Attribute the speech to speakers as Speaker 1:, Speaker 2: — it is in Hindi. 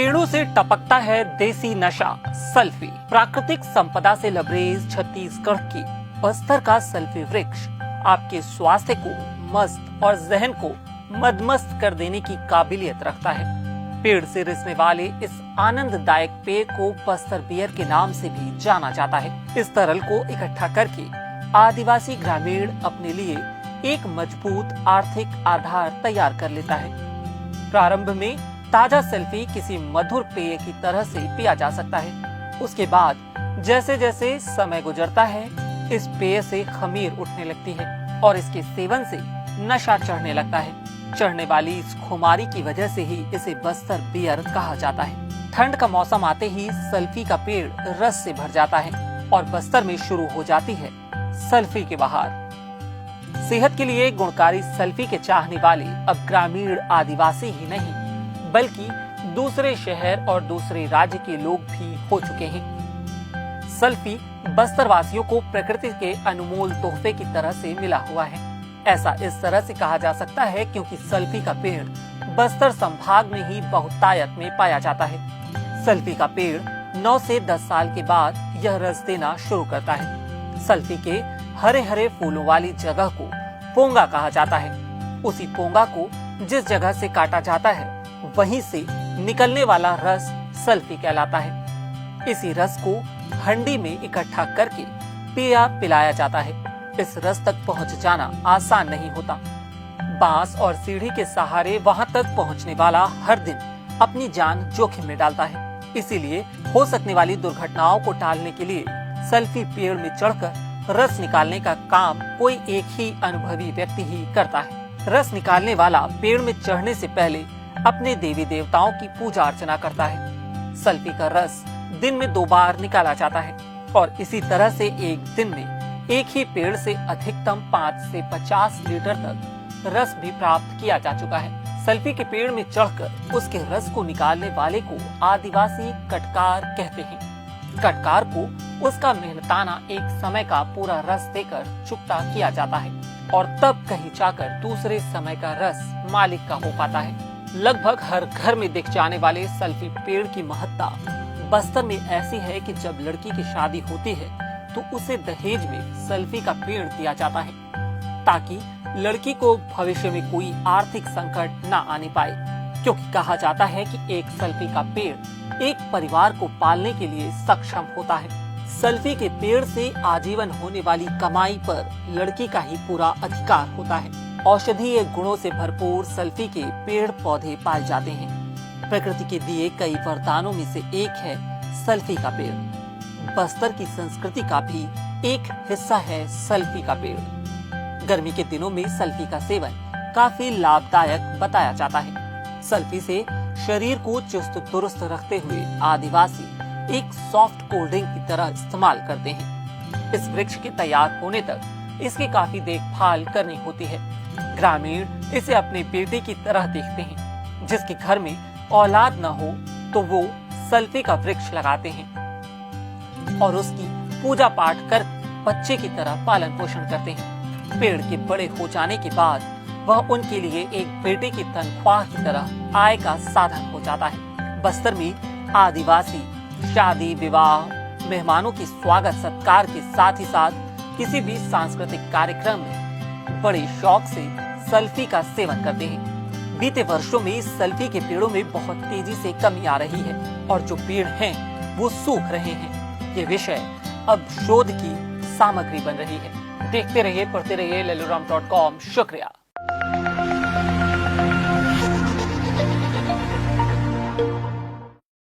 Speaker 1: पेड़ों से टपकता है देसी नशा सल्फी। प्राकृतिक संपदा से लबरेज छत्तीसगढ़ की बस्तर का सल्फी वृक्ष आपके स्वास्थ्य को मस्त और जहन को मदमस्त कर देने की काबिलियत रखता है। पेड़ से रिसने वाले इस आनंददायक पेय को बस्तर बियर के नाम से भी जाना जाता है। इस तरल को इकट्ठा करके आदिवासी ग्रामीण अपने लिए एक मजबूत आर्थिक आधार तैयार कर लेता है। प्रारंभ में ताजा सल्फी किसी मधुर पेय की तरह से पिया जा सकता है। उसके बाद जैसे जैसे समय गुजरता है, इस पेय से खमीर उठने लगती है और इसके सेवन से नशा चढ़ने लगता है। चढ़ने वाली इस खुमारी की वजह से ही इसे बस्तर बियर कहा जाता है। ठंड का मौसम आते ही सल्फी का पेड़ रस से भर जाता है और बस्तर में शुरू हो जाती है सल्फी की बहार। सेहत के लिए गुणकारी सल्फी के चाहने वाले अब ग्रामीण आदिवासी ही नहीं बल्कि दूसरे शहर और दूसरे राज्य के लोग भी हो चुके हैं। सल्फी बस्तर वासियों को प्रकृति के अनमोल तोहफे की तरह से मिला हुआ है। ऐसा इस तरह से कहा जा सकता है क्योंकि सल्फी का पेड़ बस्तर संभाग में ही बहुतायत में पाया जाता है। सल्फी का पेड़ 9 से 10 साल के बाद यह रस देना शुरू करता है। सल्फी के हरे हरे फूलों वाली जगह को पोंगा कहा जाता है। उसी पोंगा को जिस जगह से काटा जाता है वहीं से निकलने वाला रस सल्फी कहलाता है। इसी रस को हंडी में इकट्ठा करके पिया पिलाया जाता है। इस रस तक पहुंच जाना आसान नहीं होता। बांस और सीढ़ी के सहारे वहां तक पहुंचने वाला हर दिन अपनी जान जोखिम में डालता है। इसीलिए हो सकने वाली दुर्घटनाओं को टालने के लिए सल्फी पेड़ में चढ़कर रस निकालने का काम कोई एक ही अनुभवी व्यक्ति ही करता है। रस निकालने वाला पेड़ में चढ़ने से पहले अपने देवी देवताओं की पूजा अर्चना करता है। सल्फी का रस दिन में 2 बार निकाला जाता है और इसी तरह से एक दिन में एक ही पेड़ से अधिकतम 5 से 50 लीटर तक रस भी प्राप्त किया जा चुका है। सल्फी के पेड़ में चढ़कर उसके रस को निकालने वाले को आदिवासी कटकार कहते हैं। कटकार को उसका मेहनताना एक समय का पूरा रस देकर चुकता किया जाता है और तब कहीं जाकर दूसरे समय का रस मालिक का हो पाता है। लगभग हर घर में दिख जाने वाले सल्फी पेड़ की महत्ता बस्तर में ऐसी है कि जब लड़की की शादी होती है तो उसे दहेज में सल्फी का पेड़ दिया जाता है ताकि लड़की को भविष्य में कोई आर्थिक संकट न आने पाए, क्योंकि कहा जाता है कि एक सल्फी का पेड़ एक परिवार को पालने के लिए सक्षम होता है। सल्फी के पेड़ से आजीवन होने वाली कमाई पर लड़की का ही पूरा अधिकार होता है। औषधीय गुणों से भरपूर सल्फी के पेड़ पौधे पाए जाते हैं। प्रकृति के दिए कई वरदानों में से एक है सल्फी का पेड़। बस्तर की संस्कृति का भी एक हिस्सा है सल्फी का पेड़। गर्मी के दिनों में सल्फी का सेवन काफी लाभदायक बताया जाता है। सल्फी से शरीर को चुस्त दुरुस्त रखते हुए आदिवासी एक सॉफ्ट कोल्ड ड्रिंक की तरह इस्तेमाल करते हैं। इस वृक्ष के तैयार होने तक इसकी काफी देखभाल करनी होती है। ग्रामीण इसे अपने बेटे की तरह देखते हैं। जिसके घर में औलाद न हो तो वो सल्फी का वृक्ष लगाते हैं और उसकी पूजा पाठ कर बच्चे की तरह पालन पोषण करते हैं। पेड़ के बड़े हो जाने के बाद वह उनके लिए एक बेटे की तनख्वाह की तरह आय का साधन हो जाता है। बस्तर में आदिवासी शादी विवाह, मेहमानों की स्वागत सत्कार के साथ ही साथ किसी भी सांस्कृतिक कार्यक्रम में बड़े शौक से सल्फी का सेवन करते हैं। बीते वर्षों में सल्फी के पेड़ों में बहुत तेजी से कमी आ रही है और जो पेड़ हैं वो सूख रहे हैं। ये विषय अब शोध की सामग्री बन रही है। देखते रहिए, पढ़ते रहिए lelluram.com। शुक्रिया।